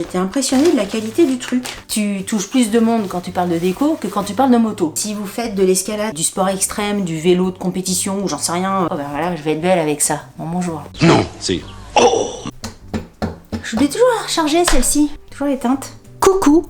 J'étais impressionnée de la qualité du truc. Tu touches plus de monde quand tu parles de déco que quand tu parles de moto. Si vous faites de l'escalade, du sport extrême, du vélo de compétition ou j'en sais rien, oh ben voilà, je vais être belle avec ça. Bon, bonjour. Non, c'est... Oh! Je voulais toujours la recharger celle-ci, toujours éteinte. Coucou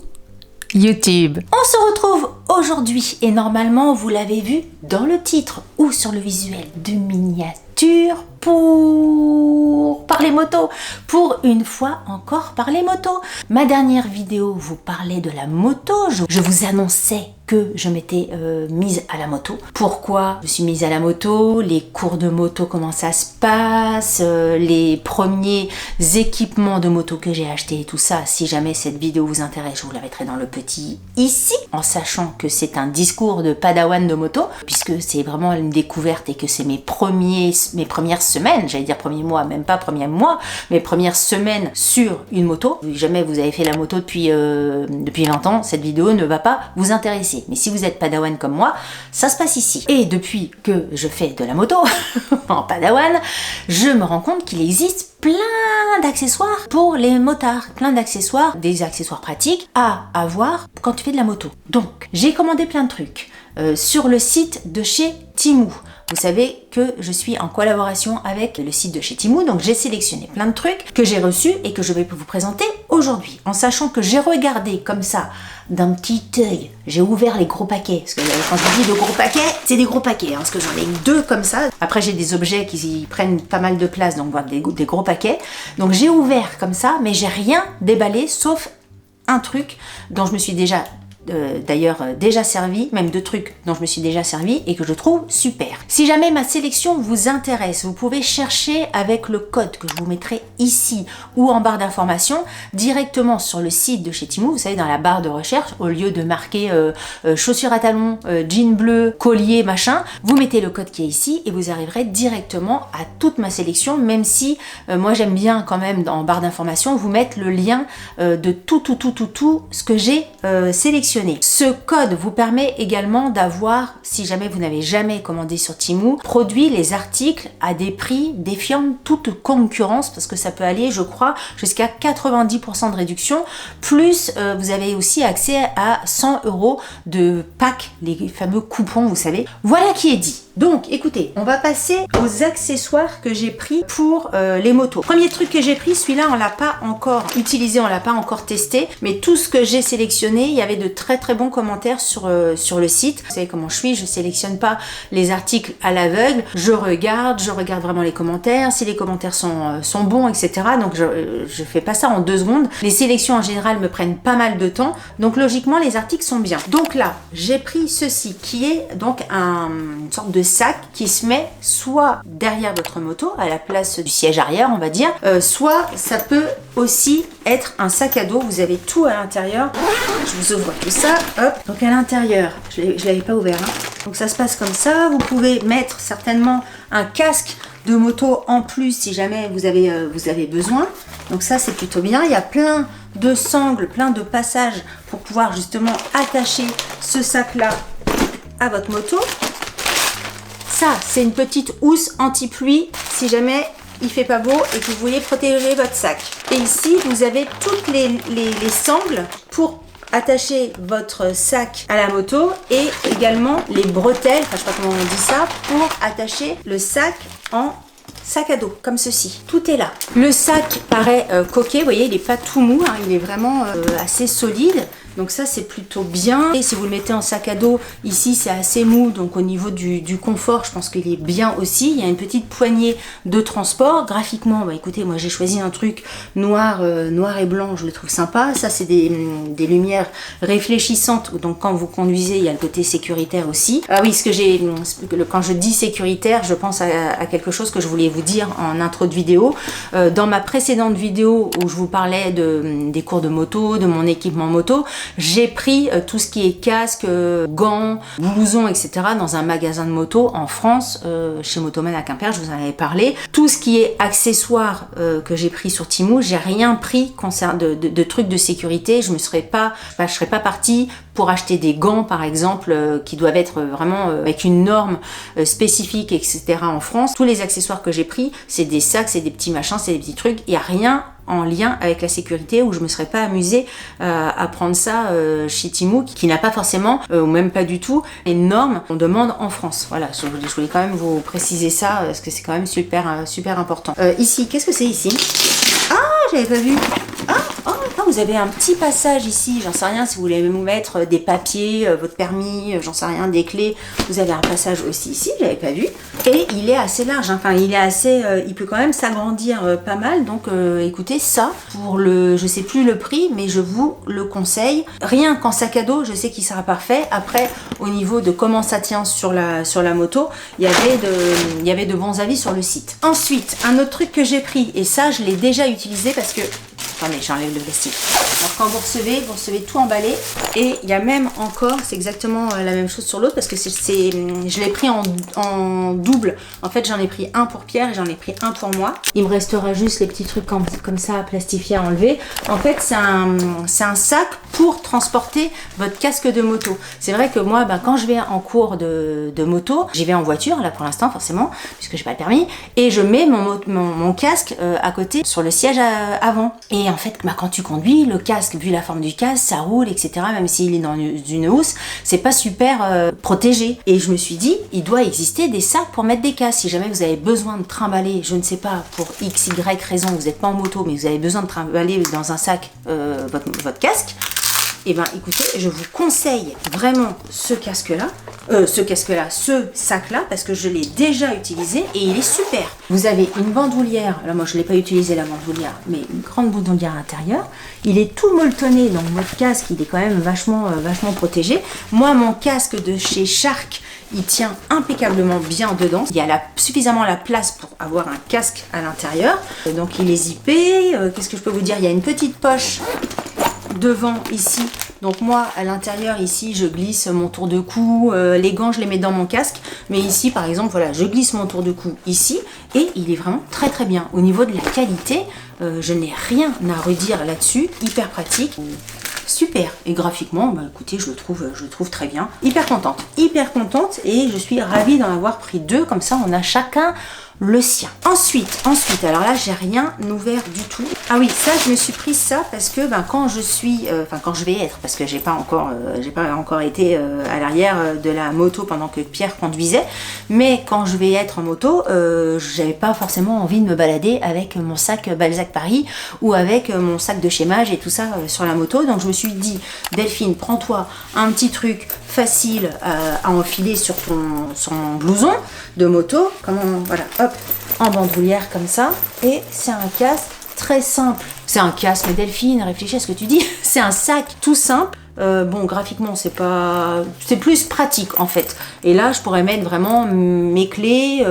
YouTube. On se retrouve aujourd'hui et normalement vous l'avez vu dans le titre ou sur le visuel de miniature pour parler moto. Pour une fois encore parler moto. Ma dernière vidéo vous parlait de la moto. Je vous annonçais que je m'étais mise à la moto. Pourquoi je suis mise à la moto? Les cours de moto, comment ça se passe? Les premiers équipements de moto que j'ai achetés et tout ça. Si jamais cette vidéo vous intéresse, je vous la mettrai dans le petit ici, en sachant que c'est un discours de padawan de moto, puisque c'est vraiment une découverte et que c'est mes premières semaines, j'allais dire premier mois, même pas premier mois, mes premières semaines sur une moto. Si jamais vous avez fait la moto depuis 20 ans, cette vidéo ne va pas vous intéresser. Mais si vous êtes padawan comme moi, ça se passe ici. Et depuis que je fais de la moto en padawan, je me rends compte qu'il existe plein d'accessoires pour les motards. Plein d'accessoires, des accessoires pratiques à avoir quand tu fais de la moto. Donc, j'ai commandé plein de trucs sur le site de chez Temu. Vous savez que je suis en collaboration avec le site de chez Temu, donc j'ai sélectionné plein de trucs que j'ai reçus et que je vais vous présenter aujourd'hui. En sachant que j'ai regardé comme ça, d'un petit œil, j'ai ouvert les gros paquets. Parce que quand je dis de gros paquets, c'est des gros paquets, hein, parce que j'en ai deux comme ça. Après j'ai des objets qui prennent pas mal de place, donc voilà, des gros paquets. Donc j'ai ouvert comme ça, mais j'ai rien déballé, sauf un truc dont je me suis déjà servi, même deux trucs dont je me suis déjà servi et que je trouve super. Si jamais ma sélection vous intéresse, vous pouvez chercher avec le code que je vous mettrai ici ou en barre d'information directement sur le site de chez Temu. Vous savez, dans la barre de recherche, au lieu de marquer chaussures à talons, jean bleu, collier, machin, vous mettez le code qui est ici et vous arriverez directement à toute ma sélection, même si moi j'aime bien quand même en barre d'information vous mettre le lien de tout ce que j'ai sélectionné. Ce code vous permet également d'avoir, si jamais vous n'avez jamais commandé sur Temu, produit les articles à des prix défiant toute concurrence, parce que ça peut aller, je crois, jusqu'à 90% de réduction, plus vous avez aussi accès à 100 € de pack, les fameux coupons, vous savez. Voilà qui est dit. Donc écoutez, on va passer aux accessoires que j'ai pris pour les motos. Premier truc que j'ai pris, celui-là on l'a pas encore utilisé, on l'a pas encore testé, mais tout ce que j'ai sélectionné, il y avait de très bons commentaires sur le site. Vous savez comment je suis, je sélectionne pas les articles à l'aveugle, je regarde vraiment les commentaires, si les commentaires sont bons, etc. Donc je fais pas ça en 2 secondes. Les sélections en général me prennent pas mal de temps, donc logiquement les articles sont bien. Donc là, j'ai pris ceci qui est donc une sorte de sac qui se met soit derrière votre moto à la place du siège arrière, on va dire, soit ça peut aussi être un sac à dos. Vous avez tout à l'intérieur. Je vous ouvre tout ça, hop. Donc à l'intérieur, je l'avais pas ouvert, hein. Donc ça se passe comme ça. Vous pouvez mettre certainement un casque de moto en plus si jamais vous avez besoin. Donc ça c'est plutôt bien. Il y a plein de sangles, plein de passages pour pouvoir justement attacher ce sac là à votre moto. Ça c'est une petite housse anti-pluie si jamais il fait pas beau et que vous voulez protéger votre sac. Et ici vous avez toutes les sangles pour attacher votre sac à la moto et également les bretelles, enfin je sais pas comment on dit ça, pour attacher le sac en sac à dos, comme ceci. Tout est là. Le sac paraît coquet, vous voyez, il est pas tout mou, hein, il est vraiment assez solide. Donc ça c'est plutôt bien. Et si vous le mettez en sac à dos, ici c'est assez mou, donc au niveau du confort, je pense qu'il est bien aussi. Il y a une petite poignée de transport. Graphiquement, bah écoutez, moi j'ai choisi un truc noir et blanc, je le trouve sympa. Ça c'est des lumières réfléchissantes, donc quand vous conduisez, il y a le côté sécuritaire aussi. Ah oui, quand je dis sécuritaire, je pense à quelque chose que je voulais vous dire en intro de vidéo. Dans ma précédente vidéo où je vous parlais des cours de moto, de mon équipement moto, j'ai pris tout ce qui est casque, gants, blousons, etc. dans un magasin de moto en France, chez Motoman à Quimper, je vous en avais parlé. Tout ce qui est accessoires que j'ai pris sur Temu, j'ai rien pris de trucs de sécurité. Je serais pas partie pour acheter des gants par exemple qui doivent être vraiment avec une norme spécifique, etc. en France. Tous les accessoires que j'ai pris, c'est des sacs, c'est des petits machins, c'est des petits trucs. Il n'y a rien en lien avec la sécurité, où je me serais pas amusée à prendre ça chez Temu, qui n'a pas forcément, ou même pas du tout, les normes qu'on demande en France. Voilà, je voulais quand même vous préciser ça, parce que c'est quand même super important. Ici, qu'est-ce que c'est ici? Ah, j'avais pas vu. Vous avez un petit passage ici, j'en sais rien, si vous voulez vous mettre des papiers, votre permis, j'en sais rien, des clés, vous avez un passage aussi ici, j'avais pas vu. Et il est assez large, hein. Enfin il est assez, il peut quand même s'agrandir pas mal, donc écoutez, ça, pour le, je sais plus le prix, mais je vous le conseille. Rien qu'en sac à dos, je sais qu'il sera parfait. Après, au niveau de comment ça tient sur la moto, il y avait de bons avis sur le site. Ensuite, un autre truc que j'ai pris, et ça je l'ai déjà utilisé parce que... Attendez, j'enlève le plastique. Alors quand vous recevez tout emballé. Et il y a même encore, c'est exactement la même chose sur l'autre parce que je l'ai pris en double. En fait, j'en ai pris un pour Pierre et j'en ai pris un pour moi. Il me restera juste les petits trucs comme ça à plastifier, à enlever. En fait, c'est un sac pour transporter votre casque de moto. C'est vrai que moi, quand je vais en cours de moto, j'y vais en voiture, là pour l'instant forcément, puisque j'ai pas le permis, et je mets mon casque à côté sur le siège avant. Et en fait, quand tu conduis, le casque, vu la forme du casque, ça roule, etc. Même s'il est dans une housse, c'est pas super protégé. Et je me suis dit, il doit exister des sacs pour mettre des casques. Si jamais vous avez besoin de trimballer, je ne sais pas, pour x, y raison, vous n'êtes pas en moto, mais vous avez besoin de trimballer dans un sac votre casque, et écoutez, je vous conseille vraiment ce casque-là, ce sac-là, parce que je l'ai déjà utilisé et il est super. Vous avez une bandoulière, alors moi je ne l'ai pas utilisé la bandoulière, mais une grande bandoulière à l'intérieur. Il est tout molletonné, donc votre casque, il est quand même vachement protégé. Moi, mon casque de chez Shark, il tient impeccablement bien dedans. Il y a suffisamment la place pour avoir un casque à l'intérieur. Donc il est zippé. Qu'est-ce que je peux vous dire? Il y a une petite poche devant ici, donc moi à l'intérieur ici je glisse mon tour de cou, les gants je les mets dans mon casque, mais ici par exemple voilà, je glisse mon tour de cou ici et il est vraiment très bien. Au niveau de la qualité, je n'ai rien à redire là-dessus, hyper pratique, super, et graphiquement écoutez, je le trouve très bien, hyper contente et je suis ravie d'en avoir pris deux, comme ça on a chacun le sien. Ensuite, alors là j'ai rien ouvert du tout. Ah oui, ça je me suis pris ça parce que quand je vais être, parce que j'ai pas encore été à l'arrière de la moto pendant que Pierre conduisait, mais quand je vais être en moto, j'avais pas forcément envie de me balader avec mon sac Balzac Paris ou avec mon sac de chez Mage et tout ça sur la moto. Donc je me suis dit, Delphine, prends-toi un petit truc facile à enfiler sur ton blouson de moto, voilà, hop, en bandoulière comme ça, et c'est un casque très simple. C'est un casque, mais Delphine, réfléchis à ce que tu dis. C'est un sac tout simple. Graphiquement c'est plus pratique en fait, et là je pourrais mettre vraiment mes clés,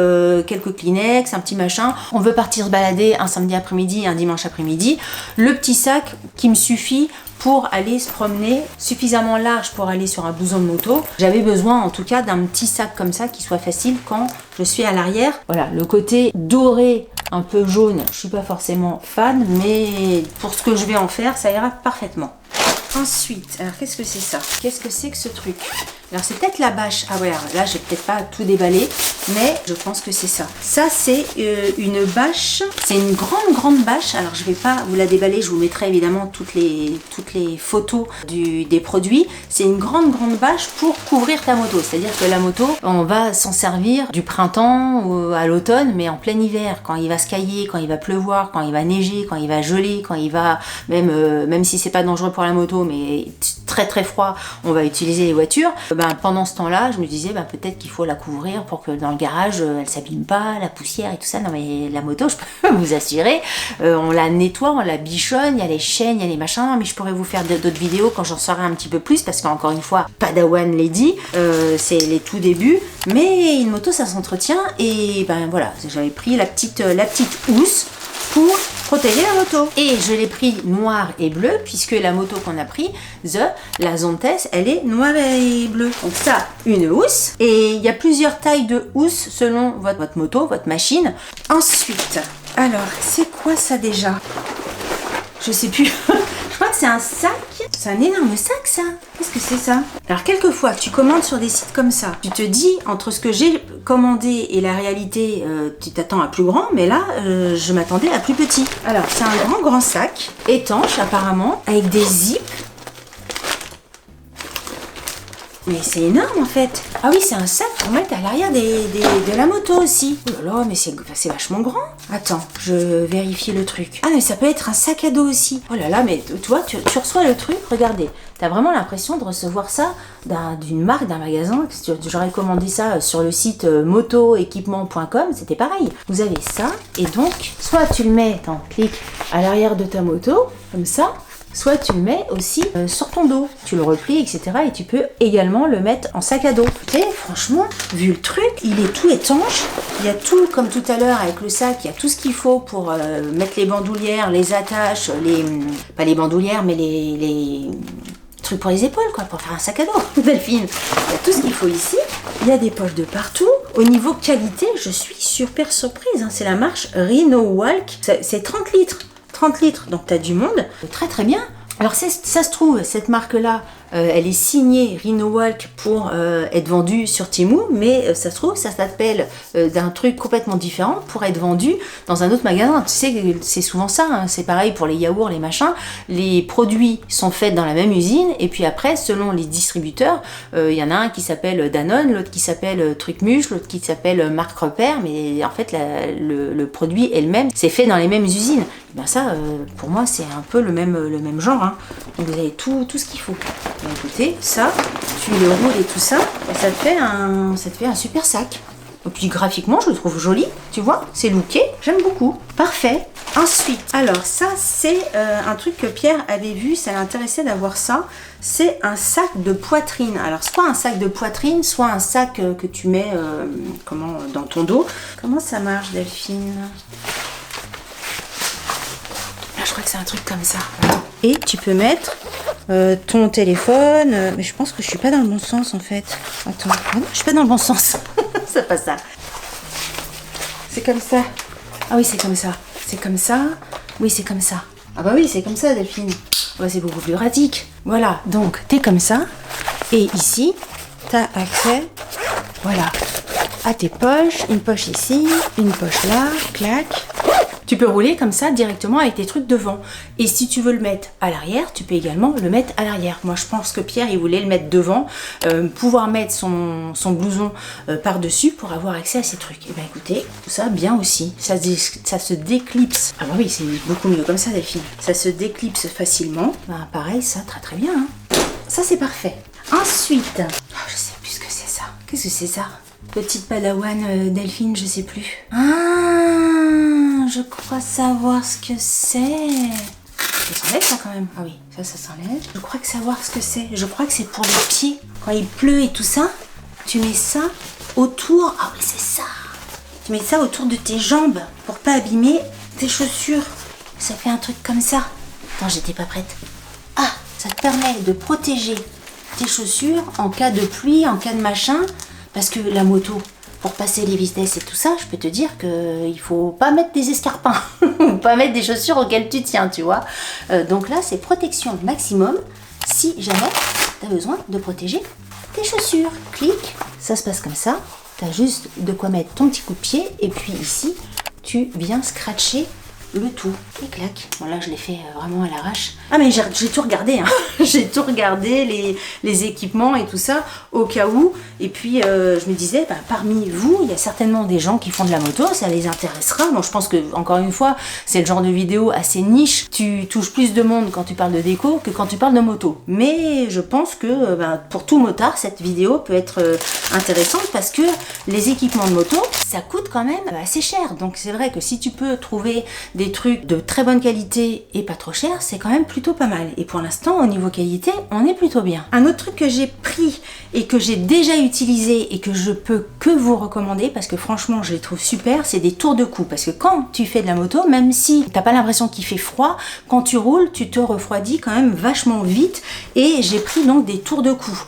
quelques Kleenex, un petit machin. On veut partir se balader un samedi après-midi, un dimanche après-midi, le petit sac qui me suffit pour aller se promener, suffisamment large pour aller sur un blouson de moto. J'avais besoin en tout cas d'un petit sac comme ça qui soit facile quand je suis à l'arrière. Voilà, le côté doré un peu jaune, je suis pas forcément fan, mais pour ce que je vais en faire, ça ira parfaitement. Ensuite, alors qu'est-ce que c'est ça? Qu'est-ce que c'est que ce truc? Alors c'est peut-être la bâche. Ah ouais, alors là je vais peut-être pas tout déballer, mais je pense que c'est ça. Ça c'est une bâche, c'est une grande bâche. Alors je vais pas vous la déballer, je vous mettrai évidemment toutes les photos des produits. C'est une grande bâche pour couvrir ta moto. C'est-à-dire que la moto, on va s'en servir du printemps ou à l'automne, mais en plein hiver, quand il va scailler, quand il va pleuvoir, quand il va neiger, quand il va geler, quand il va même si c'est pas dangereux pour la moto, mais très froid, on va utiliser les voitures. Pendant ce temps-là, je me disais peut-être qu'il faut la couvrir pour que dans le garage elle s'abîme pas, la poussière et tout ça. Non mais la moto, je peux vous assurer, on la nettoie, on la bichonne, il y a les chaînes, il y a les machins, mais je pourrais vous faire d'autres vidéos quand j'en saurai un petit peu plus, parce qu'encore une fois, Padawan l'a dit, c'est les tout débuts, mais une moto ça s'entretient, et voilà, j'avais pris la petite housse pour protéger la moto. Et je l'ai pris noir et bleu, puisque la moto qu'on a pris, la Zontes, elle est noire et bleue. Donc ça, une housse. Et il y a plusieurs tailles de housse selon votre moto, votre machine. Ensuite, alors, c'est quoi ça déjà? Je sais plus. Je crois que c'est un sac. C'est un énorme sac, ça. Qu'est-ce que c'est ça? Alors, quelquefois, tu commandes sur des sites comme ça. Tu te dis, entre ce que j'ai commandé et la réalité, tu t'attends à plus grand, mais là, je m'attendais à plus petit. Alors, c'est un grand sac, étanche apparemment, avec des zips. Mais c'est énorme en fait. Ah oui, c'est un sac pour mettre à l'arrière de la moto aussi. Oh là là, mais c'est vachement grand. Attends, je vérifie le truc. Ah mais ça peut être un sac à dos aussi. Oh là là, mais tu vois, tu reçois le truc, regardez. T'as vraiment l'impression de recevoir ça d'une marque, d'un magasin. J'aurais commandé ça sur le site motoéquipement.com, c'était pareil. Vous avez ça, et donc, soit tu le mets, clique à l'arrière de ta moto, comme ça, soit tu le mets aussi sur ton dos. Tu le replies, etc. Et tu peux également le mettre en sac à dos. Et franchement, vu le truc, il est tout étanche. Il y a tout, comme tout à l'heure avec le sac, il y a tout ce qu'il faut pour mettre les bandoulières, les attaches, pas les bandoulières, mais les trucs pour les épaules, quoi, pour faire un sac à dos, Delphine. Il y a tout ce qu'il faut ici. Il y a des poches de partout. Au niveau qualité, je suis super surprise. C'est la marque Rhino-Walk. C'est 30 litres. 30 litres, donc tu as du monde. Très très bien. Alors ça se trouve, cette marque-là, elle est signée Rhino-Walk pour être vendue sur Temu, mais ça se trouve, ça s'appelle d'un truc complètement différent pour être vendu dans un autre magasin. Tu sais, c'est souvent ça, hein. C'est pareil pour les yaourts, les machins. Les produits sont faits dans la même usine, et puis après, selon les distributeurs, il y en a un qui s'appelle Danone, l'autre qui s'appelle Trucmuche, l'autre qui s'appelle Marque Repère, mais en fait, le produit est le même. C'est fait dans les mêmes usines. Et bien ça, pour moi, c'est un peu le même genre, hein. Donc vous avez tout ce qu'il faut. Donc, écoutez, ça, tu le roules et tout ça, et ça te fait un super sac. Et puis graphiquement, je le trouve joli, tu vois, c'est looké, j'aime beaucoup. Parfait. Ensuite, alors ça, c'est un truc que Pierre avait vu, ça l'intéressait d'avoir ça. C'est un sac de poitrine. Alors, soit un sac de poitrine, soit un sac que tu mets dans ton dos. Comment ça marche, Delphine? Je crois que c'est un truc comme ça. Et tu peux mettre ton téléphone. Mais je pense que je suis pas dans le bon sens en fait. Attends, non, je suis pas dans le bon sens. C'est pas ça. C'est comme ça. Ah oui, c'est comme ça. C'est comme ça. Oui, c'est comme ça. Ah bah oui, c'est comme ça, Delphine. Ouais, c'est beaucoup plus pratique. Voilà, donc t'es comme ça. Et ici, t'as accès, voilà, à tes poches. Une poche ici, une poche là, clac. Tu peux rouler comme ça directement avec tes trucs devant. Et si tu veux le mettre à l'arrière, tu peux également le mettre à l'arrière. Moi, je pense que Pierre, il voulait le mettre devant, pouvoir mettre son blouson par-dessus pour avoir accès à ces trucs. Et bien écoutez, ça bien aussi. Ça se déclipse. Ah bah oui, c'est beaucoup mieux comme ça, Delphine. Ça se déclipse facilement. Ben, pareil, ça, très très bien. Hein. Ça, c'est parfait. Ensuite, je sais plus ce que c'est ça. Qu'est-ce que c'est ça? Petite padawan Delphine, je sais plus. Ah, je crois savoir ce que c'est. Ça s'enlève ça quand même. Ah oui, ça s'enlève. Je crois que savoir ce que c'est. Je crois que c'est pour les pieds. Quand il pleut et tout ça, tu mets ça autour. Ah oui, c'est ça. Tu mets ça autour de tes jambes pour pas abîmer tes chaussures. Ça fait un truc comme ça. Attends, j'étais pas prête. Ah, ça te permet de protéger tes chaussures en cas de pluie, en cas de machin. Parce que la moto, pour passer les vitesses et tout ça, je peux te dire qu'il faut pas mettre des escarpins, ou pas mettre des chaussures auxquelles tu tiens, tu vois. Donc là, c'est protection maximum si jamais tu as besoin de protéger tes chaussures. Clique, ça se passe comme ça. Tu as juste de quoi mettre ton petit coup de pied et puis ici, tu viens scratcher le tout. Et clac. Bon là, je l'ai fait vraiment à l'arrache. Ah mais j'ai tout regardé, hein. J'ai tout regardé, les équipements et tout ça, au cas où. Et puis, je me disais, parmi vous, il y a certainement des gens qui font de la moto, ça les intéressera. Bon, je pense que, encore une fois, c'est le genre de vidéo assez niche. Tu touches plus de monde quand tu parles de déco que quand tu parles de moto. Mais je pense que, pour tout motard, cette vidéo peut être intéressante parce que les équipements de moto, ça coûte quand même assez cher. Donc, c'est vrai que si tu peux trouver des trucs de très bonne qualité et pas trop cher, c'est quand même plutôt pas mal. Et pour l'instant, au niveau qualité, on est plutôt bien. Un autre truc que j'ai pris et que j'ai déjà utilisé et que je peux que vous recommander parce que franchement, je les trouve super, c'est des tours de cou. Parce que quand tu fais de la moto, même si t'as pas l'impression qu'il fait froid, quand tu roules, tu te refroidis quand même vachement vite. Et j'ai pris donc des tours de cou.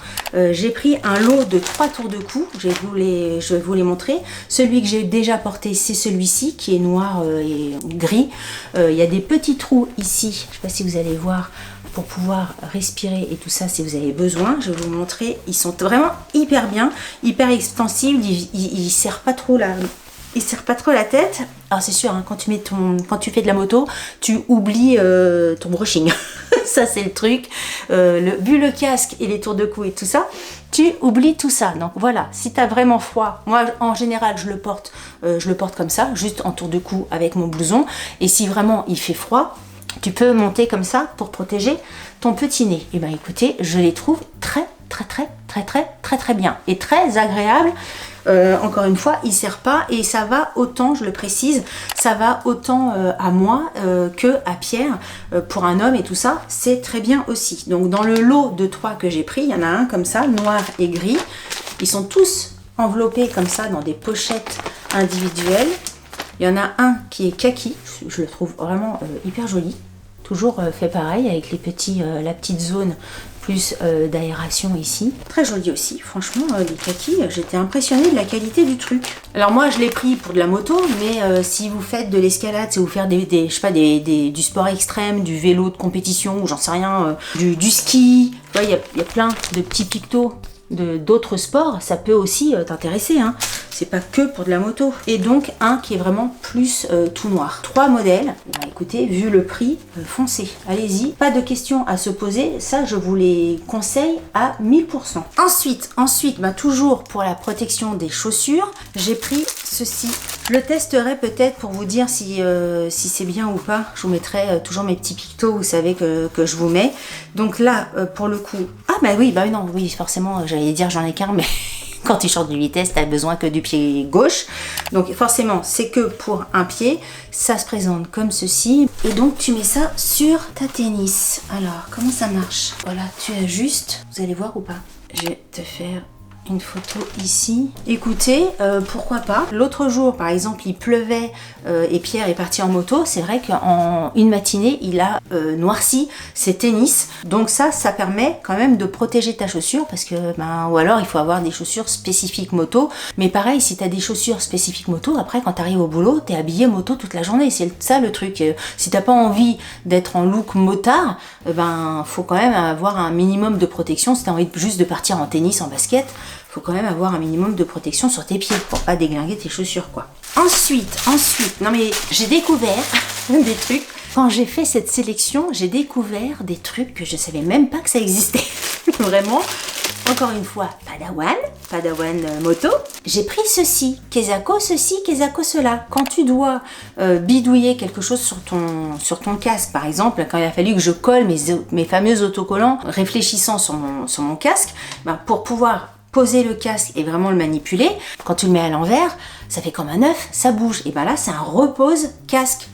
J'ai pris un lot de 3 tours de cou. Je vais vous les montrer. Celui que j'ai déjà porté, c'est celui-ci qui est noir et gris. Il y a des petits trous ici, je sais pas si vous allez voir, pour pouvoir respirer et tout ça si vous avez besoin. Je vais vous montrer, ils sont vraiment hyper bien, hyper extensibles, ils serrent pas trop la tête. Alors c'est sûr, hein, quand tu fais de la moto, tu oublies ton brushing. Ça c'est le truc. Vu le casque et les tours de cou et tout ça, tu oublies tout ça. Donc voilà, si tu as vraiment froid, moi en général je le porte comme ça, juste en tour de cou avec mon blouson. Et si vraiment il fait froid, tu peux monter comme ça pour protéger ton petit nez. Et bien écoutez, je les trouve très bien et très agréable. Encore une fois, il ne serre pas et ça va autant, je le précise, ça va autant à moi que à Pierre. Pour un homme et tout ça, c'est très bien aussi. Donc dans le lot de 3 que j'ai pris, il y en a un comme ça, noir et gris. Ils sont tous enveloppés comme ça dans des pochettes individuelles. Il y en a un qui est kaki, je le trouve vraiment hyper joli. Toujours fait pareil avec les la petite zone plus d'aération ici. Très joli aussi, franchement, les kakis, j'étais impressionnée de la qualité du truc. Alors moi, je l'ai pris pour de la moto, mais si vous faites de l'escalade, si vous faites je sais pas, du sport extrême, du vélo de compétition, ou j'en sais rien, du ski, il y a plein de petits pictos d'autres sports, ça peut aussi t'intéresser, hein. C'est pas que pour de la moto. Et donc un qui est vraiment plus tout noir. 3 modèles. Ben, écoutez, vu le prix, foncez, allez-y. Pas de questions à se poser, ça je vous les conseille à 1000%. Ensuite, ben, toujours pour la protection des chaussures, j'ai pris ceci. Je le testerai peut-être pour vous dire si c'est bien ou pas. Je vous mettrai toujours mes petits pictos, vous savez que je vous mets. Donc là, pour le coup... Ah bah oui, bah non, oui, forcément, j'allais dire j'en ai qu'un, mais... Quand tu changes de vitesse, tu n'as besoin que du pied gauche. Donc forcément, c'est que pour un pied. Ça se présente comme ceci. Et donc, tu mets ça sur ta tennis. Alors, comment ça marche? Voilà, tu ajustes. Vous allez voir ou pas? Je vais te faire une photo ici. Écoutez, pourquoi pas. L'autre jour, par exemple, il pleuvait et Pierre est parti en moto. C'est vrai qu'en une matinée, il a noirci ses tennis. Donc ça permet quand même de protéger ta chaussure parce que, ou alors il faut avoir des chaussures spécifiques moto. Mais pareil, si tu as des chaussures spécifiques moto, après quand tu arrives au boulot, tu es habillé moto toute la journée. C'est ça le truc. Si t'as pas envie d'être en look motard, faut quand même avoir un minimum de protection. Si tu as envie juste de partir en tennis, en basket, faut quand même avoir un minimum de protection sur tes pieds pour pas déglinguer tes chaussures, quoi. Ensuite, non mais j'ai découvert des trucs. Quand j'ai fait cette sélection, j'ai découvert des trucs que je savais même pas que ça existait. Vraiment. Encore une fois, Padawan moto. J'ai pris ceci, Kezako cela. Quand tu dois bidouiller quelque chose sur ton casque, par exemple, quand il a fallu que je colle mes fameux autocollants réfléchissant sur mon casque, pour pouvoir poser le casque et vraiment le manipuler, quand tu le mets à l'envers, ça fait comme un œuf, ça bouge. Et là, c'est un repose casque,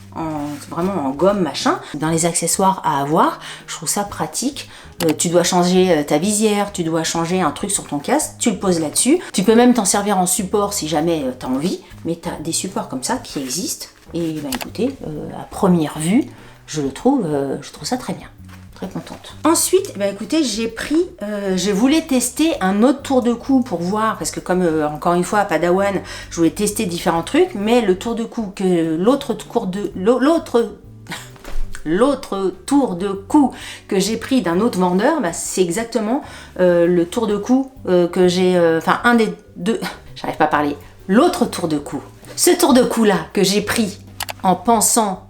vraiment en gomme, machin. Dans les accessoires à avoir, je trouve ça pratique. Tu dois changer ta visière, tu dois changer un truc sur ton casque, tu le poses là-dessus. Tu peux même t'en servir en support si jamais tu as envie, mais tu as des supports comme ça qui existent. Et écoutez, à première vue, je trouve ça très bien. Très contente. Ensuite, écoutez, je voulais tester un autre tour de cou pour voir, parce que comme encore une fois à Padawan, je voulais tester différents trucs, mais le tour de cou que l'autre tour de cou que j'ai pris d'un autre vendeur, c'est exactement le tour de cou que j'ai, un des deux, j'arrive pas à parler, l'autre tour de cou. Ce tour de cou là que j'ai pris en pensant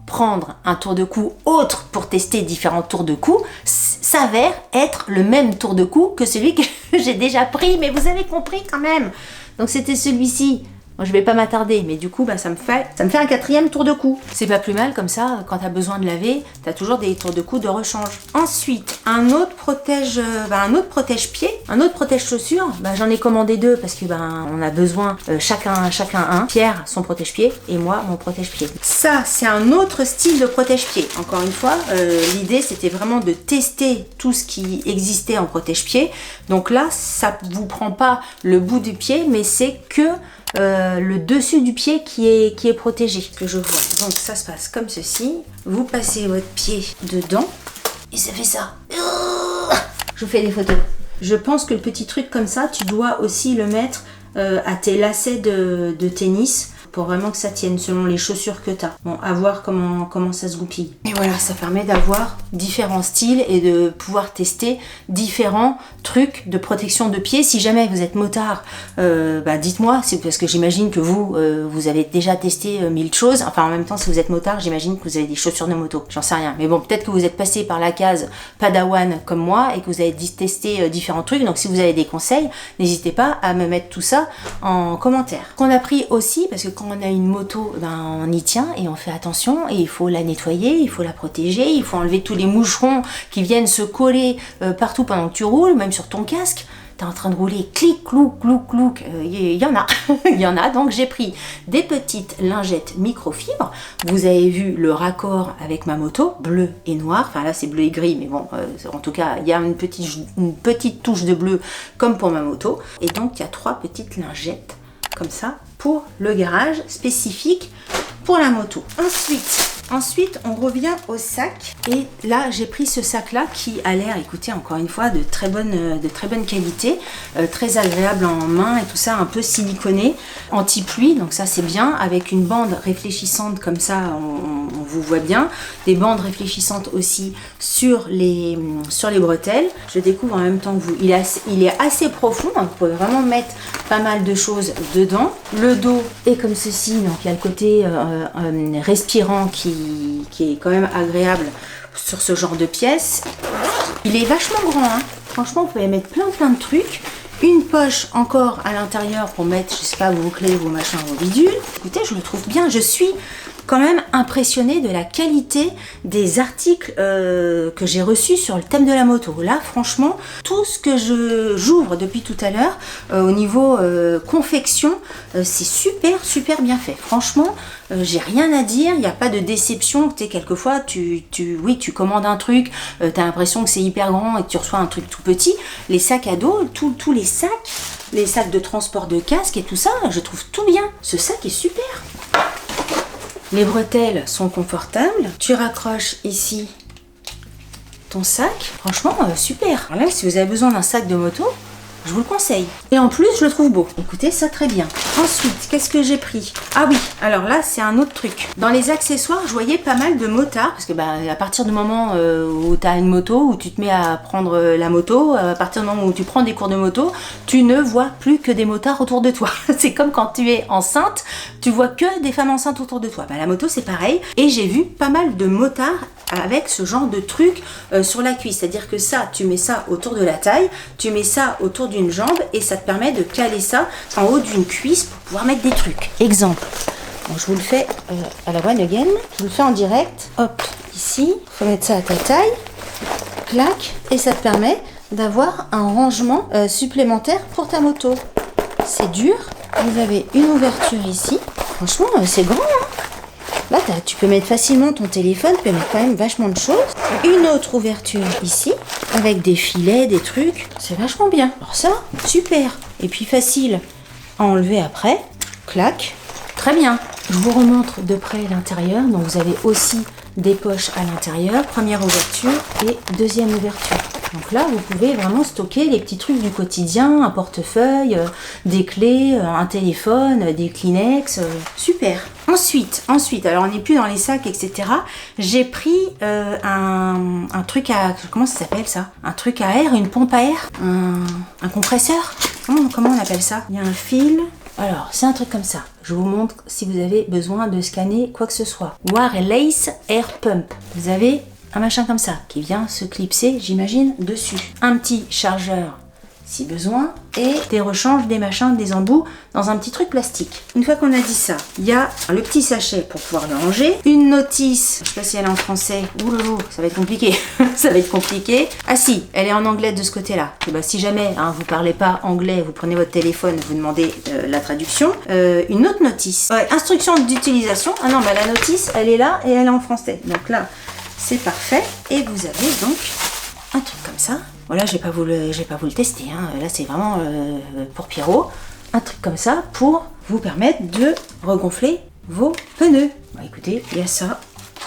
prendre un tour de cou autre pour tester différents tours de cou s'avère être le même tour de cou que celui que j'ai déjà pris, mais vous avez compris quand même. Donc c'était celui-ci. Moi, je vais pas m'attarder, mais du coup, ça me fait un 4e tour de cou. C'est pas plus mal, comme ça, quand tu as besoin de laver, tu as toujours des tours de cou de rechange. Ensuite, un autre protège-pied, un autre protège-chaussures. J'en ai commandé 2 parce que on a besoin chacun un. Pierre, son protège-pied, et moi, mon protège-pied. Ça, c'est un autre style de protège-pied. Encore une fois, l'idée, c'était vraiment de tester tout ce qui existait en protège-pied. Donc là, ça vous prend pas le bout du pied, mais c'est que le dessus du pied qui est protégé, que je vois. Donc ça se passe comme ceci. Vous passez votre pied dedans et ça fait ça. Je vous fais des photos. Je pense que le petit truc comme ça, tu dois aussi le mettre à tes lacets de tennis pour vraiment que ça tienne selon les chaussures que tu as. Bon, à voir comment ça se goupille. Et voilà, ça permet d'avoir différents styles et de pouvoir tester différents trucs de protection de pied. Si jamais vous êtes motard, dites-moi, c'est parce que j'imagine que vous avez déjà testé 1000 choses. Enfin, en même temps, si vous êtes motard, j'imagine que vous avez des chaussures de moto. J'en sais rien. Mais bon, peut-être que vous êtes passé par la case Padawan comme moi et que vous avez testé différents trucs. Donc, si vous avez des conseils, n'hésitez pas à me mettre tout ça en commentaire. Qu'on a pris aussi, parce que quand on a une moto, on y tient et on fait attention et il faut la nettoyer, il faut la protéger, il faut enlever tous les moucherons qui viennent se coller partout pendant que tu roules, même sur ton casque. T'es en train de rouler, clic, clouc, clouc, clouc, il y en a, il y en a. Donc j'ai pris des petites lingettes microfibres. Vous avez vu le raccord avec ma moto, bleu et noir. Enfin là c'est bleu et gris, mais bon, en tout cas il y a une petite touche de bleu comme pour ma moto. Et donc il y a 3 petites lingettes comme ça pour le garage spécifique pour la moto. Ensuite, on revient au sac. Et là, j'ai pris ce sac-là qui a l'air, écoutez, encore une fois, de très bonne qualité, très agréable en main et tout ça, un peu siliconé, anti-pluie. Donc ça, c'est bien. Avec une bande réfléchissante comme ça, on vous voit bien. Des bandes réfléchissantes aussi sur les bretelles. Je découvre en même temps que vous. Il est assez profond. Hein, vous pouvez vraiment mettre pas mal de choses dedans. Le dos est comme ceci. Donc il y a le côté respirant qui est quand même agréable sur ce genre de pièces. Il est vachement grand, hein. Franchement, vous pouvez mettre plein de trucs. Une poche encore à l'intérieur pour mettre, je sais pas, vos clés, vos machins, vos bidules. Écoutez, je le trouve bien. Je suis quand même impressionnée de la qualité des articles que j'ai reçus sur le thème de la moto. Là, franchement, tout ce que j'ouvre depuis tout à l'heure au niveau confection, c'est super bien fait. Franchement, j'ai rien à dire, il n'y a pas de déception. Tu sais, quelquefois, tu commandes un truc, tu as l'impression que c'est hyper grand et que tu reçois un truc tout petit. Les sacs à dos, tous les sacs de transport de casque et tout ça, je trouve tout bien. Ce sac est super. Les bretelles sont confortables. Tu raccroches ici ton sac. Franchement, super. Alors là, si vous avez besoin d'un sac de moto, je vous le conseille. Et en plus, je le trouve beau. Écoutez, ça très bien. Ensuite, qu'est-ce que j'ai pris? Ah oui, alors là, c'est un autre truc. Dans les accessoires, je voyais pas mal de motards. Parce que à partir du moment où tu as une moto, où tu te mets à prendre la moto, à partir du moment où tu prends des cours de moto, tu ne vois plus que des motards autour de toi. C'est comme quand tu es enceinte, tu vois que des femmes enceintes autour de toi. La moto, c'est pareil. Et j'ai vu pas mal de motards avec ce genre de truc sur la cuisse. C'est-à-dire que ça, tu mets ça autour de la taille, tu mets ça autour d'une jambe et ça te permet de caler ça en haut d'une cuisse pour pouvoir mettre des trucs. Exemple, bon, je vous le fais à la one again, je vous le fais en direct. Hop, ici, il faut mettre ça à ta taille, clac, et ça te permet d'avoir un rangement supplémentaire pour ta moto. C'est dur, vous avez une ouverture ici, franchement c'est grand, hein. Là, tu peux mettre facilement ton téléphone, tu peux mettre quand même vachement de choses. Une autre ouverture ici, avec des filets, des trucs. C'est vachement bien. Alors ça, super. Et puis facile à enlever après. Clac. Très bien. Je vous remontre de près l'intérieur. Donc vous avez aussi des poches à l'intérieur. Première ouverture et deuxième ouverture. Donc là, vous pouvez vraiment stocker les petits trucs du quotidien, un portefeuille, des clés, un téléphone, des Kleenex. Super. Ensuite, alors on n'est plus dans les sacs, etc. J'ai pris un truc à... Comment ça s'appelle ça? Un truc à air, une pompe à air? Un compresseur? Comment on appelle ça? Il y a un fil... Alors, c'est un truc comme ça. Je vous montre si vous avez besoin de scanner quoi que ce soit. Wireless Air Pump. Vous avez un machin comme ça qui vient se clipser, j'imagine, dessus. Un petit chargeur si besoin et des rechanges, des machins, des embouts dans un petit truc plastique. Une fois qu'on a dit ça, il y a le petit sachet pour pouvoir le ranger, une notice, je sais pas si elle est en français, ouloulou, ça va être compliqué, ça va être compliqué. Ah si, elle est en anglais de ce côté-là. Si jamais vous parlez pas anglais, vous prenez votre téléphone, vous demandez la traduction. Une autre notice, instruction d'utilisation. Ah non, la notice, elle est là et elle est en français. Donc là, c'est parfait. Et vous avez donc un truc comme ça. Voilà, je vais pas vous le tester, hein. Là c'est vraiment pour Pierrot. Un truc comme ça pour vous permettre de regonfler vos pneus. Écoutez, il y a ça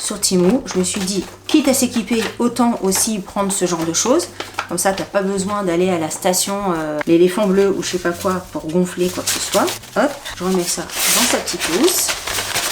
sur Temu. Je me suis dit, quitte à s'équiper, autant aussi prendre ce genre de choses. Comme ça, t'as pas besoin d'aller à la station l'éléphant bleu ou je sais pas quoi pour gonfler quoi que ce soit. Hop, je remets ça dans sa petite housse.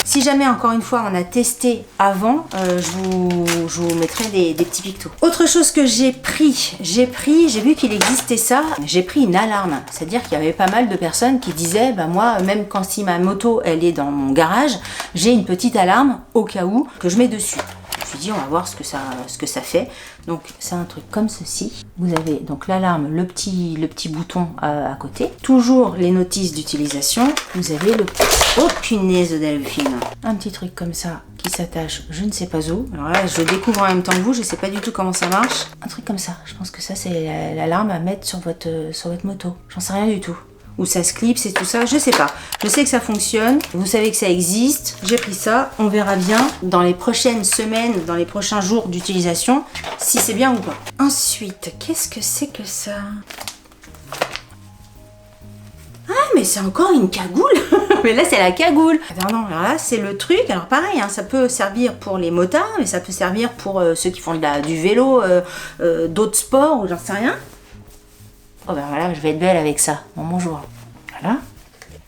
Si jamais, encore une fois, on a testé avant, je vous mettrai des petits pictos. Autre chose que j'ai vu qu'il existait ça, j'ai pris une alarme. C'est-à-dire qu'il y avait pas mal de personnes qui disaient, bah moi, même quand si ma moto, elle est dans mon garage, j'ai une petite alarme au cas où que je mets dessus. Je me suis dit, on va voir ce que ça fait. Donc, c'est un truc comme ceci. Vous avez donc l'alarme, le petit bouton à côté. Toujours les notices d'utilisation. Vous avez le... Oh, punaise de Delphine. Un petit truc comme ça qui s'attache, je ne sais pas où. Alors là, je découvre en même temps que vous. Je ne sais pas du tout comment ça marche. Un truc comme ça. Je pense que ça, c'est l'alarme à mettre sur votre moto. J'en sais rien du tout. Où ça se clipse et tout ça, je sais pas. Je sais que ça fonctionne, vous savez que ça existe. J'ai pris ça, on verra bien dans les prochaines semaines, dans les prochains jours d'utilisation, si c'est bien ou pas. Ensuite, qu'est-ce que c'est que ça? Ah, mais c'est encore une cagoule. Mais là, c'est la cagoule. Alors non, alors là, c'est le truc. Alors pareil, hein, ça peut servir pour les motards, mais ça peut servir pour ceux qui font du vélo, d'autres sports ou j'en sais rien. Oh ben voilà, je vais être belle avec ça. Bon, bonjour. Voilà.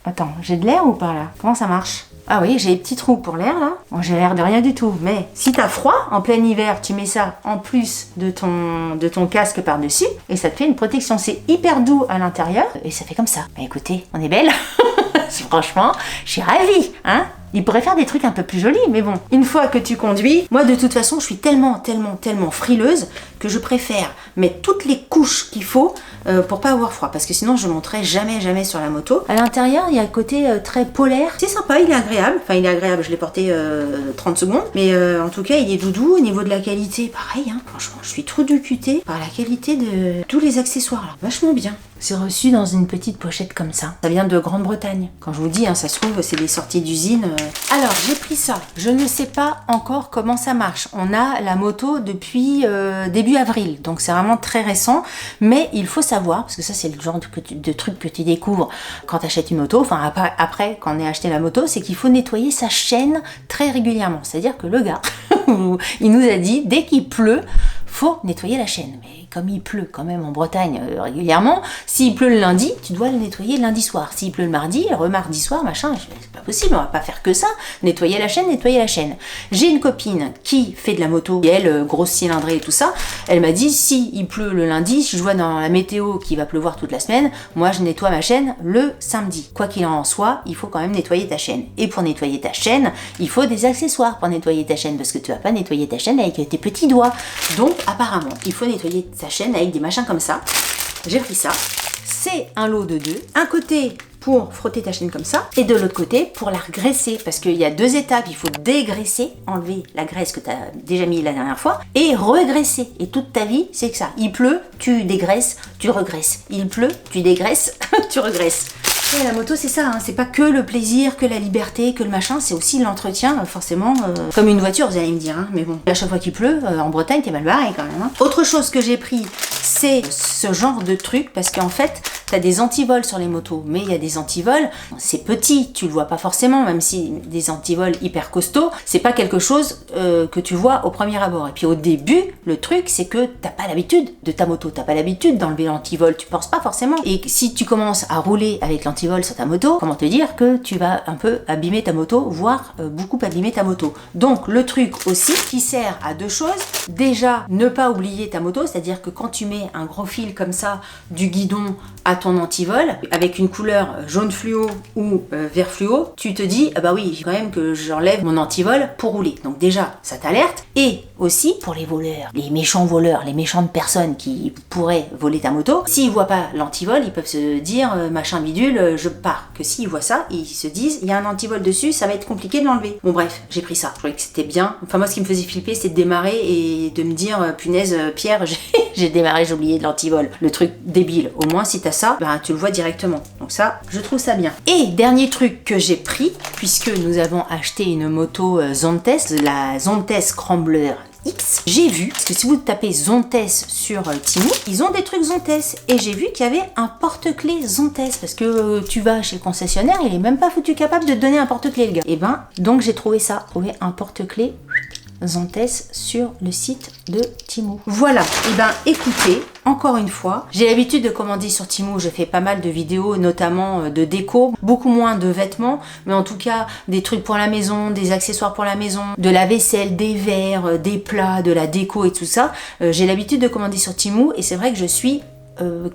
Attends, j'ai de l'air ou pas là? Comment ça marche? Ah oui, j'ai des petits trous pour l'air là. Bon, j'ai l'air de rien du tout. Mais si t'as froid, en plein hiver, tu mets ça en plus de ton casque par-dessus et ça te fait une protection. C'est hyper doux à l'intérieur et ça fait comme ça. Bah écoutez, on est belle. Franchement, je suis ravie, hein? Il pourrait faire des trucs un peu plus jolis, mais bon. Une fois que tu conduis, moi de toute façon, je suis tellement frileuse que je préfère mettre toutes les couches qu'il faut pour pas avoir froid. Parce que sinon, je monterai jamais sur la moto. À l'intérieur, il y a le côté très polaire. C'est sympa, il est agréable. Enfin, il est agréable, je l'ai porté 30 secondes. Mais en tout cas, il est doudou. Au niveau de la qualité, pareil, hein. Franchement, je suis trop duputée par la qualité de tous les accessoires là. Vachement bien. C'est reçu dans une petite pochette comme ça. Ça vient de Grande-Bretagne. Quand je vous dis, hein, ça se trouve, c'est des sorties d'usine. Alors, j'ai pris ça. Je ne sais pas encore comment ça marche. On a la moto depuis début avril. Donc, c'est vraiment très récent. Mais il faut savoir, parce que ça, c'est le genre de truc que tu découvres quand tu achètes une moto. Enfin, après, quand on a acheté la moto, c'est qu'il faut nettoyer sa chaîne très régulièrement. C'est-à-dire que le gars, il nous a dit, dès qu'il pleut, faut nettoyer la chaîne. Mais comme il pleut quand même en Bretagne régulièrement, s'il pleut le lundi, tu dois le nettoyer le lundi soir. S'il pleut le mardi soir, machin, c'est pas possible, on va pas faire que ça. Nettoyer la chaîne. J'ai une copine qui fait de la moto, et elle, grosse cylindrée et tout ça, elle m'a dit, si il pleut le lundi, si je vois dans la météo qu'il va pleuvoir toute la semaine, moi je nettoie ma chaîne le samedi. Quoi qu'il en soit, il faut quand même nettoyer ta chaîne. Et pour nettoyer ta chaîne, il faut des accessoires pour nettoyer ta chaîne, parce que tu vas pas nettoyer ta chaîne avec tes petits doigts. Donc apparemment, il faut nettoyer sa chaîne avec des machins comme ça. J'ai pris ça. C'est un lot de 2. Un côté pour frotter ta chaîne comme ça, et de l'autre côté pour la regraisser, parce qu'il y a 2 étapes. Il faut dégraisser, enlever la graisse que tu as déjà mis la dernière fois, et regraisser. Et toute ta vie, c'est que ça. Il pleut, tu dégraisses, tu regresses. Il pleut, tu dégraisses, tu regresses. Et la moto, c'est ça, hein. C'est pas que le plaisir, que la liberté, que le machin, c'est aussi l'entretien, forcément, comme une voiture, vous allez me dire, hein. Mais bon, à chaque fois qu'il pleut, en Bretagne, t'es mal barré quand même, hein. Autre chose que j'ai pris, c'est ce genre de truc, parce qu'en fait, t'as des antivols sur les motos, mais il y a des antivols, c'est petit, tu le vois pas forcément, même si des antivols hyper costauds, c'est pas quelque chose que tu vois au premier abord. Et puis au début, le truc, c'est que t'as pas l'habitude de ta moto, t'as pas l'habitude d'enlever l'antivol, tu penses pas forcément. Et si tu commences à rouler avec l'antivol sur ta moto, comment te dire que tu vas un peu abîmer ta moto, voire beaucoup abîmer ta moto. Donc le truc aussi qui sert à 2 choses, déjà ne pas oublier ta moto, c'est-à-dire que quand tu mets un gros fil comme ça du guidon à ton antivol, avec une couleur jaune fluo ou vert fluo, tu te dis, ah bah oui, il faut quand même que j'enlève mon antivol pour rouler. Donc déjà, ça t'alerte. Et aussi, pour les voleurs, les méchantes personnes qui pourraient voler ta moto, s'ils voient pas l'antivol, ils peuvent se dire, machin bidule, je pars. Que s'ils voient ça, ils se disent, il y a un antivol dessus, ça va être compliqué de l'enlever. Bon bref, j'ai pris ça. Je trouvais que c'était bien. Enfin moi, ce qui me faisait flipper, c'est de démarrer et de me dire, punaise, Pierre, j'ai démarré, j'ai oublié de l'antivol. Le truc débile. Au moins, si t'as ça, ben, tu le vois directement. Donc ça, je trouve ça bien. Et dernier truc que j'ai pris, puisque nous avons acheté une moto Zontes, la Zontes Scrambler X, j'ai vu, parce que si vous tapez Zontes sur Temu, ils ont des trucs Zontes, et j'ai vu qu'il y avait un porte-clés Zontes, parce que tu vas chez le concessionnaire, il est même pas foutu capable de te donner un porte-clés, le gars. Et ben, donc j'ai trouvé ça, un porte-clés Antès sur le site de Temu. Voilà, et ben écoutez, encore une fois, j'ai l'habitude de commander sur Temu, je fais pas mal de vidéos, notamment de déco, beaucoup moins de vêtements, mais en tout cas des trucs pour la maison, des accessoires pour la maison, de la vaisselle, des verres, des plats, de la déco et tout ça. J'ai l'habitude de commander sur Temu et c'est vrai que je suis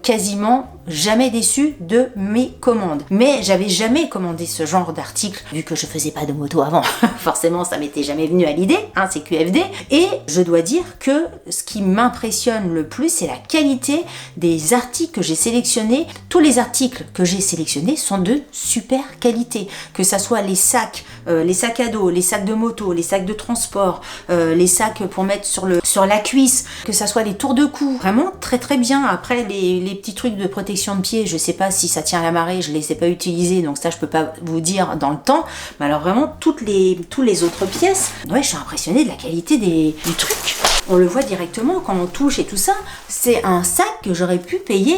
quasiment jamais déçue de mes commandes. Mais j'avais jamais commandé ce genre d'article, vu que je faisais pas de moto avant. Forcément, ça m'était jamais venu à l'idée, hein, c'est QFD. Et je dois dire que ce qui m'impressionne le plus, c'est la qualité des articles que j'ai sélectionnés. Tous les articles que j'ai sélectionnés sont de super qualité. Que ça soit les sacs à dos, les sacs de moto, les sacs de transport, les sacs pour mettre sur la cuisse, que ça soit les tours de cou. Vraiment très très bien. Après, les petits trucs de protection de pied, je sais pas si ça tient à la marée, je les ai pas utilisés, donc ça je peux pas vous dire dans le temps. Mais alors vraiment, tous les autres pièces, ouais, je suis impressionnée de la qualité du truc. On le voit directement quand on touche et tout ça. C'est un sac que j'aurais pu payer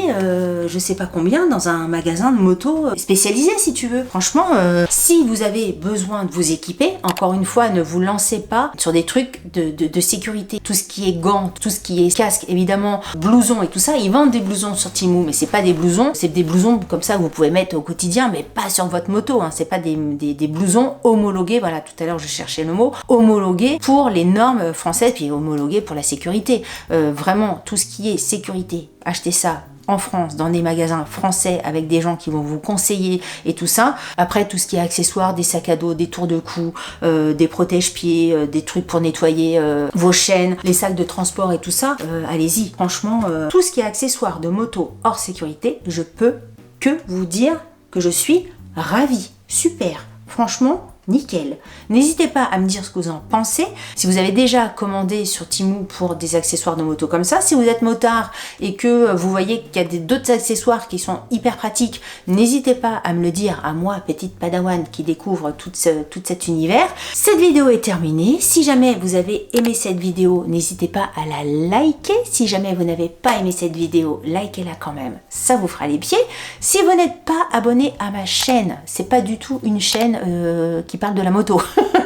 je sais pas combien dans un magasin de moto spécialisé si tu veux. Franchement, si vous avez besoin de vous équiper, encore une fois, ne vous lancez pas sur des trucs de sécurité. Tout ce qui est gants, tout ce qui est casque, évidemment, blousons et tout ça, ils vendent des blousons sur Temu, mais c'est pas des blousons, c'est des blousons comme ça que vous pouvez mettre au quotidien, mais pas sur votre moto, hein. C'est pas des blousons homologués, voilà, tout à l'heure je cherchais le mot, homologués pour les normes françaises, puis homologués pour la sécurité. Vraiment, tout ce qui est sécurité, achetez ça en France, dans des magasins français avec des gens qui vont vous conseiller et tout ça. Après, tout ce qui est accessoires, des sacs à dos, des tours de cou, des protège-pieds, des trucs pour nettoyer vos chaînes, les sacs de transport et tout ça, allez-y. Franchement, tout ce qui est accessoires de moto hors sécurité, je peux que vous dire que je suis ravie. Super. Franchement, nickel. N'hésitez pas à me dire ce que vous en pensez. Si vous avez déjà commandé sur Temu pour des accessoires de moto comme ça, si vous êtes motard et que vous voyez qu'il y a d'autres accessoires qui sont hyper pratiques, n'hésitez pas à me le dire, à moi, petite padawan qui découvre tout cet univers. Cette vidéo est terminée. Si jamais vous avez aimé cette vidéo, n'hésitez pas à la liker. Si jamais vous n'avez pas aimé cette vidéo, likez-la quand même. Ça vous fera les pieds. Si vous n'êtes pas abonné à ma chaîne, c'est pas du tout une chaîne qui parle de la moto.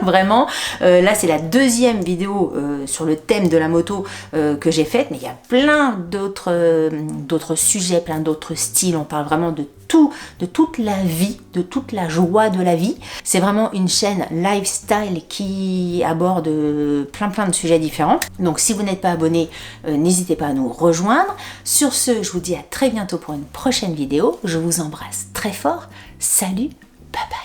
Vraiment, là c'est la deuxième vidéo sur le thème de la moto que j'ai faite, mais il y a plein d'autres sujets, plein d'autres styles. On parle vraiment de toute la vie, de toute la joie de la vie. C'est vraiment une chaîne lifestyle qui aborde plein de sujets différents. Donc si vous n'êtes pas abonné, n'hésitez pas à nous rejoindre. Sur ce, je vous dis à très bientôt pour une prochaine vidéo. Je vous embrasse très fort. Salut, bye bye.